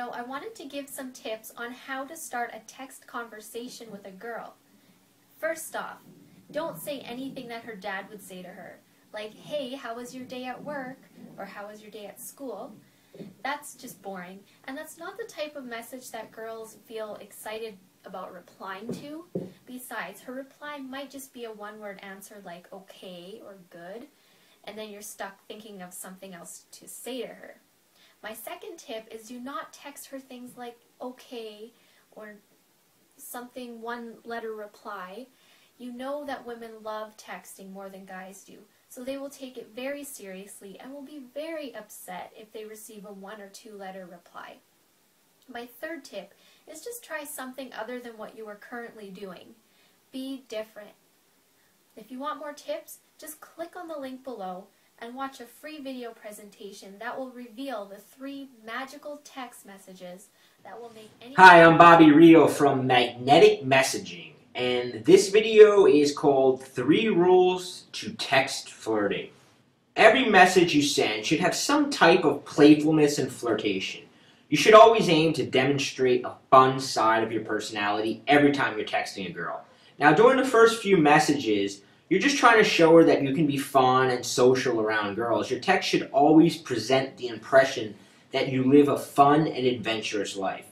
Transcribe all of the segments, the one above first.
video, I wanted to give some tips on how to start a text conversation with a girl. First off, don't say anything that her dad would say to her, like, hey, how was your day at work? Or how was your day at school? That's just boring, and that's not the type of message that girls feel excited about replying to. Besides, her reply might just be a one-word answer like okay or good, and then you're stuck thinking of something else to say to her. My second tip is do not text her things like okay or something one-letter reply. You know that women love texting more than guys do, so they will take it very seriously and will be very upset if they receive a one- or two-letter reply. My third tip is just try something other than what you are currently doing. Be different. If you want more tips, just click on the link below and watch a free video presentation that will reveal the 3 magical text messages that will make any... Hi, I'm Bobby Reo from Magnetic Messaging, and this video is called 3 Rules to Text Flirting. Every message you send should have some type of playfulness and flirtation. You should always aim to demonstrate a fun side of your personality every time you're texting a girl. Now, during the first few messages, you're just trying to show her that you can be fun and social around girls. Your text should always present the impression that you live a fun and adventurous life.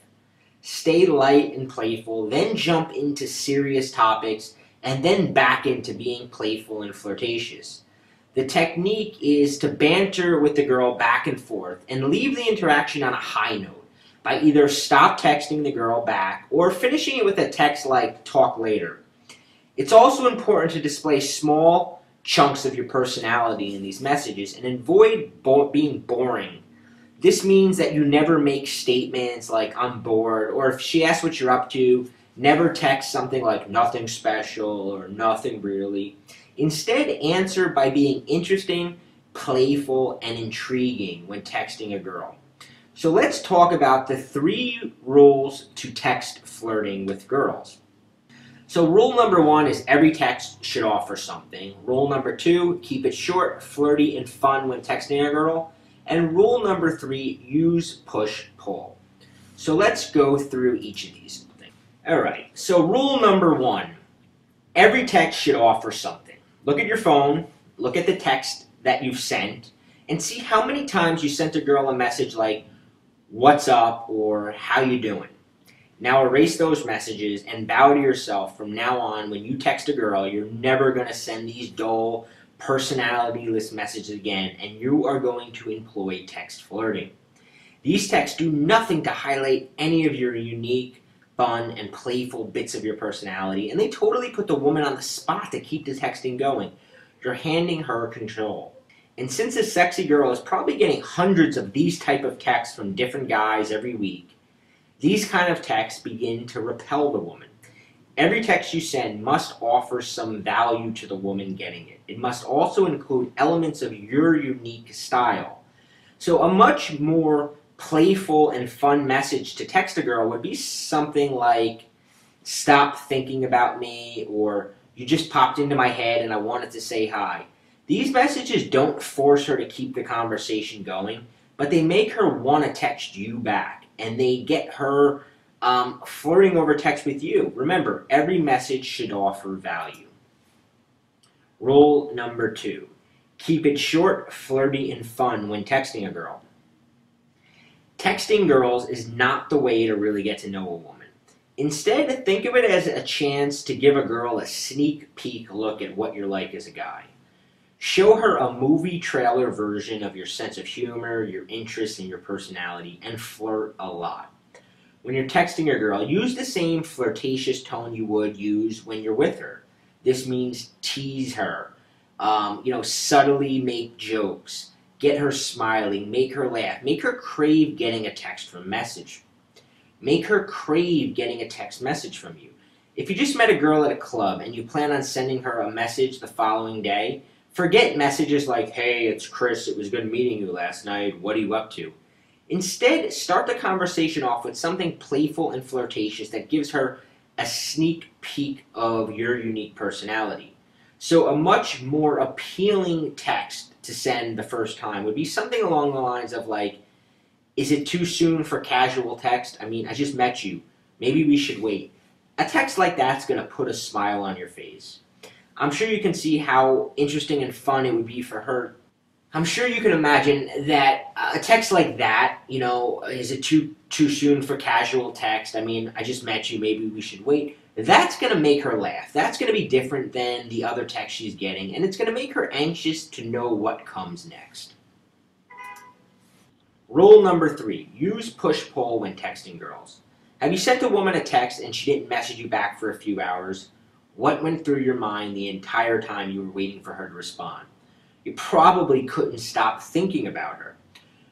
Stay light and playful, then jump into serious topics, and then back into being playful and flirtatious. The technique is to banter with the girl back and forth and leave the interaction on a high note by either stop texting the girl back or finishing it with a text like "talk later." It's also important to display small chunks of your personality in these messages and avoid being boring. This means that you never make statements like "I'm bored," or if she asks what you're up to, never text something like "nothing special" or "nothing really." Instead, answer by being interesting, playful, and intriguing when texting a girl. So let's talk about the 3 rules to text flirting with girls. So rule number 1 is every text should offer something. Rule number 2, keep it short, flirty, and fun when texting a girl. And rule number 3, use push-pull. So let's go through each of these things. Alright, so rule number 1, every text should offer something. Look at your phone, look at the text that you've sent, and see how many times you sent a girl a message like, "What's up?" or "How you doing?" Now erase those messages and vow to yourself from now on when you text a girl, you're never going to send these dull, personality-less messages again, and you are going to employ text flirting. These texts do nothing to highlight any of your unique, fun, and playful bits of your personality, and they totally put the woman on the spot to keep the texting going. You're handing her control. And since a sexy girl is probably getting hundreds of these type of texts from different guys every week, these kind of texts begin to repel the woman. Every text you send must offer some value to the woman getting it. It must also include elements of your unique style. So a much more playful and fun message to text a girl would be something like, "Stop thinking about me," or "You just popped into my head and I wanted to say hi." These messages don't force her to keep the conversation going, but they make her want to text you back, and they get her flirting over text with you. Remember, every message should offer value. Rule number 2, keep it short, flirty, and fun when texting a girl. Texting girls is not the way to really get to know a woman. Instead, think of it as a chance to give a girl a sneak peek look at what you're like as a guy. Show her a movie trailer version of your sense of humor, your interests, and your personality, and flirt a lot. When you're texting a girl, use the same flirtatious tone you would use when you're with her. This means tease her, subtly make jokes, get her smiling, make her laugh, make her crave getting a text from message. Make her crave getting a text message from you. If you just met a girl at a club and you plan on sending her a message the following day, forget messages like, "Hey, it's Chris, it was good meeting you last night, what are you up to?" Instead, start the conversation off with something playful and flirtatious that gives her a sneak peek of your unique personality. So a much more appealing text to send the first time would be something along the lines of like, Is it too soon for casual text? I mean, I just met you. Maybe we should wait. A text like that's going to put a smile on your face. I'm sure you can see how interesting and fun it would be for her. I'm sure you can imagine that a text like that, is it too soon for casual text? I mean, I just met you, maybe we should wait. That's going to make her laugh. That's going to be different than the other text she's getting, and it's going to make her anxious to know what comes next. Rule number 3, use push-pull when texting girls. Have you sent a woman a text and she didn't message you back for a few hours? What went through your mind the entire time you were waiting for her to respond? You probably couldn't stop thinking about her.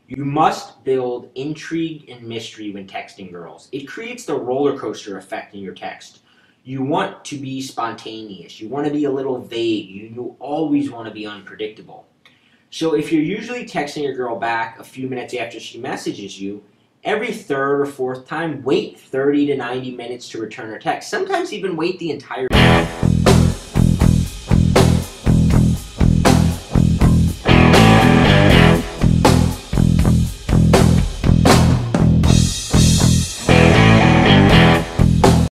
You must build intrigue and mystery when texting girls. It creates the roller coaster effect in your text. You want to be spontaneous. You want to be a little vague. You always want to be unpredictable. So if you're usually texting your girl back a few minutes after she messages you, every third or fourth time, wait 30 to 90 minutes to return her text. Sometimes even wait the entire